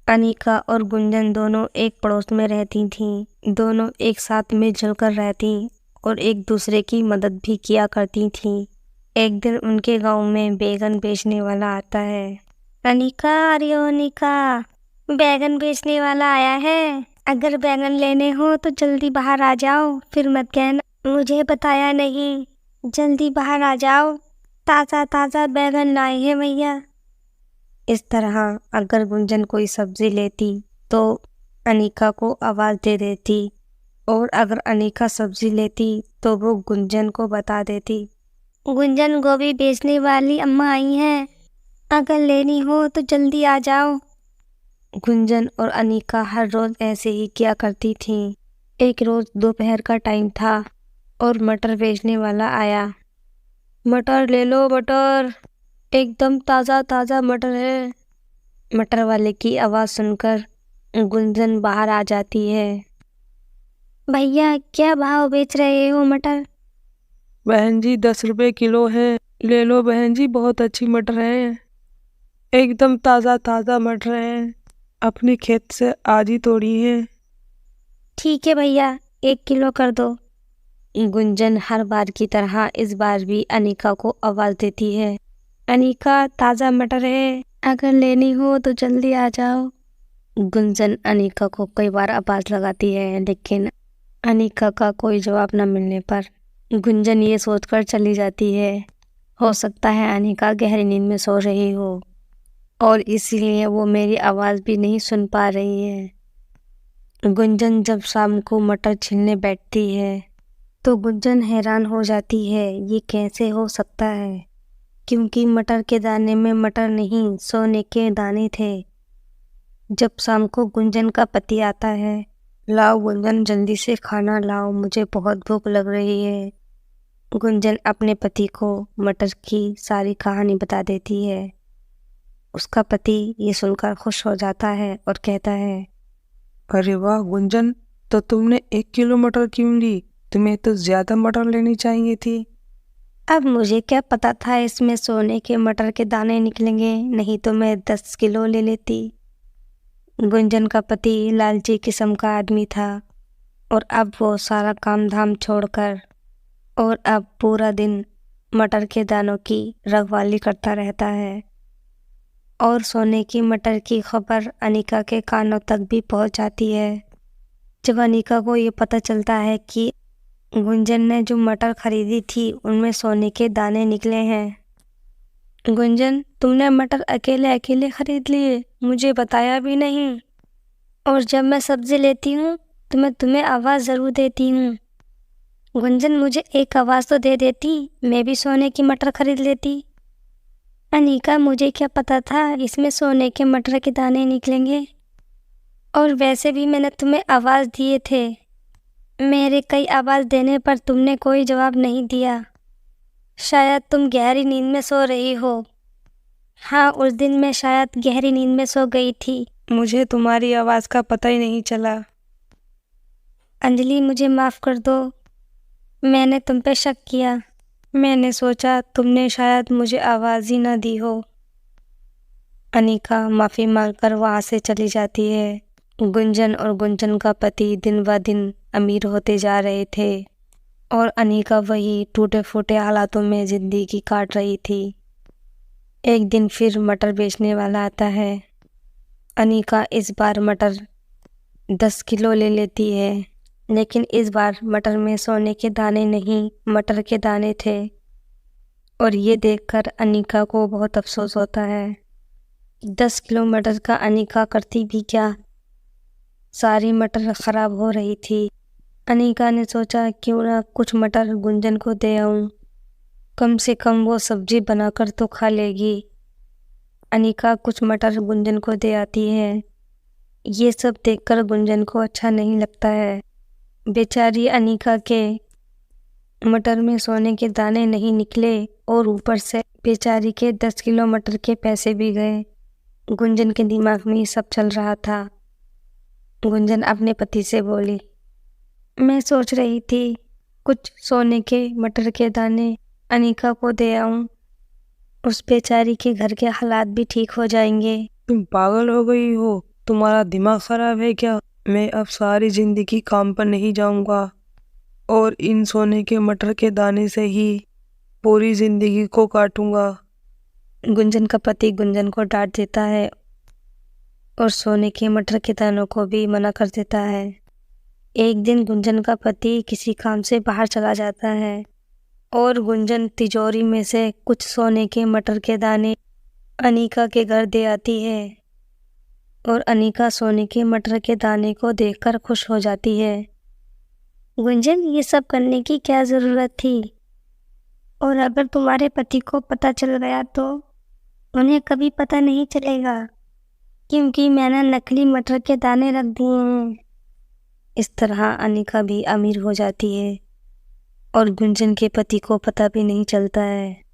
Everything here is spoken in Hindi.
अनीका और गुंजन दोनों एक पड़ोस में रहती थीं। दोनों एक साथ मिलजुल कर रहती और एक दूसरे की मदद भी किया करती थीं। एक दिन उनके गांव में बैगन बेचने वाला आता है। अनीका, अरे ओ अनीका, बैगन बेचने वाला आया है। अगर बैगन लेने हो तो जल्दी बाहर आ जाओ, फिर मत कहना मुझे बताया नहीं। जल्दी बाहर आ जाओ, ताज़ा ताज़ा बैगन लाए हैं भैया। इस तरह अगर गुंजन कोई सब्जी लेती तो अनीका को आवाज़ दे देती, और अगर अनीका सब्जी लेती तो वो गुंजन को बता देती, गुंजन गोभी बेचने वाली अम्मा आई हैं, अगर लेनी हो तो जल्दी आ जाओ। गुंजन और अनीका हर रोज़ ऐसे ही किया करती थीं। एक रोज़ दोपहर का टाइम था और मटर बेचने वाला आया। मटर ले लो मटर, एकदम ताज़ा ताज़ा मटर है। मटर वाले की आवाज़ सुनकर गुंजन बाहर आ जाती है। भैया, क्या भाव बेच रहे हो मटर? बहन जी 10 रुपए किलो है, ले लो बहन जी, बहुत अच्छी मटर है, एकदम ताज़ा ताज़ा मटर है, अपने खेत से आज ही तोड़ी है। ठीक है भैया, 1 किलो कर दो। गुंजन हर बार की तरह इस बार भी अनीका को आवाज़ देती है। अनीका, ताज़ा मटर है, अगर लेनी हो तो जल्दी आ जाओ। गुंजन अनीका को कई बार आवाज़ लगाती है, लेकिन अनीका का कोई जवाब न मिलने पर गुंजन ये सोचकर चली जाती है, हो सकता है अनीका गहरी नींद में सो रही हो और इसीलिए वो मेरी आवाज़ भी नहीं सुन पा रही है। गुंजन जब शाम को मटर छीलने बैठती है तो गुंजन हैरान हो जाती है, ये कैसे हो सकता है, क्योंकि मटर के दाने में मटर नहीं, सोने के दाने थे। जब शाम को गुंजन का पति आता है, लाओ गुंजन, जल्दी से खाना लाओ, मुझे बहुत भूख लग रही है। गुंजन अपने पति को मटर की सारी कहानी बता देती है। उसका पति ये सुनकर खुश हो जाता है और कहता है, अरे वाह गुंजन, तो तुमने 1 किलो मटर क्यों ली? तुम्हें तो ज्यादा मटर लेनी चाहिए थी। अब मुझे क्या पता था इसमें सोने के मटर के दाने निकलेंगे, नहीं तो मैं 10 किलो ले लेती। गुंजन का पति लालची किस्म का आदमी था और अब वो सारा काम धाम छोड़कर और अब पूरा दिन मटर के दानों की रखवाली करता रहता है। और सोने की मटर की खबर अनीका के कानों तक भी पहुंच जाती है। जब अनीका को ये पता चलता है कि गुंजन ने जो मटर खरीदी थी उनमें सोने के दाने निकले हैं। गुंजन, तुमने मटर अकेले अकेले खरीद लिए, मुझे बताया भी नहीं। और जब मैं सब्जी लेती हूँ तो मैं तुम्हें आवाज़ ज़रूर देती हूँ। गुंजन, मुझे एक आवाज़ तो दे देती, मैं भी सोने की मटर खरीद लेती। अनीका, मुझे क्या पता था इसमें सोने के मटर के दाने निकलेंगे, और वैसे भी मैंने तुम्हें आवाज़ दिए थे। मेरे कई आवाज़ देने पर तुमने कोई जवाब नहीं दिया। शायद तुम गहरी नींद में सो रही हो। हाँ, उस दिन मैं शायद गहरी नींद में सो गई थी। मुझे तुम्हारी आवाज़ का पता ही नहीं चला। अंजलि, मुझे माफ़ कर दो, मैंने तुम पे शक किया। मैंने सोचा तुमने शायद मुझे आवाज़ ही ना दी हो। अनीका माफ़ी मांगकर वहाँ से चली जाती है। गुंजन और गुंजन का पति दिन ब दिन अमीर होते जा रहे थे और अनीका वही टूटे फूटे हालातों में ज़िंदगी काट रही थी। एक दिन फिर मटर बेचने वाला आता है। अनीका इस बार मटर 10 किलो ले लेती है, लेकिन इस बार मटर में सोने के दाने नहीं, मटर के दाने थे। और ये देखकर अनीका को बहुत अफसोस होता है। 10 किलो मटर का अनीका करती भी क्या, सारी मटर ख़राब हो रही थी। अनीका ने सोचा क्यों ना कुछ मटर गुंजन को दे आऊँ, कम से कम वो सब्जी बनाकर तो खा लेगी। अनीका कुछ मटर गुंजन को दे आती है। ये सब देखकर गुंजन को अच्छा नहीं लगता है। बेचारी अनीका के मटर में सोने के दाने नहीं निकले और ऊपर से बेचारी के 10 किलो मटर के पैसे भी गए। गुंजन के दिमाग में ये सब चल रहा था। गुंजन अपने पति से बोली, मैं सोच रही थी कुछ सोने के मटर के दाने अनीका को दे आऊं, उस बेचारी के घर के हालात भी ठीक हो जाएंगे। तुम पागल हो गई हो? तुम्हारा दिमाग खराब है क्या? मैं अब सारी जिंदगी काम पर नहीं जाऊंगा और इन सोने के मटर के दाने से ही पूरी जिंदगी को काटूंगा। गुंजन का पति गुंजन को डांट देता है और सोने के मटर के दानों को भी मना कर देता है। एक दिन गुंजन का पति किसी काम से बाहर चला जाता है और गुंजन तिजोरी में से कुछ सोने के मटर के दाने अनीका के घर दे आती है और अनीका सोने के मटर के दाने को देखकर खुश हो जाती है। गुंजन, ये सब करने की क्या ज़रूरत थी? और अगर तुम्हारे पति को पता चल गया तो उन्हें कभी पता नहीं चलेगा, क्योंकि मैंने नकली मटर के दाने रख दिए हैं। इस तरह अनीका भी अमीर हो जाती है और गुंजन के पति को पता भी नहीं चलता है।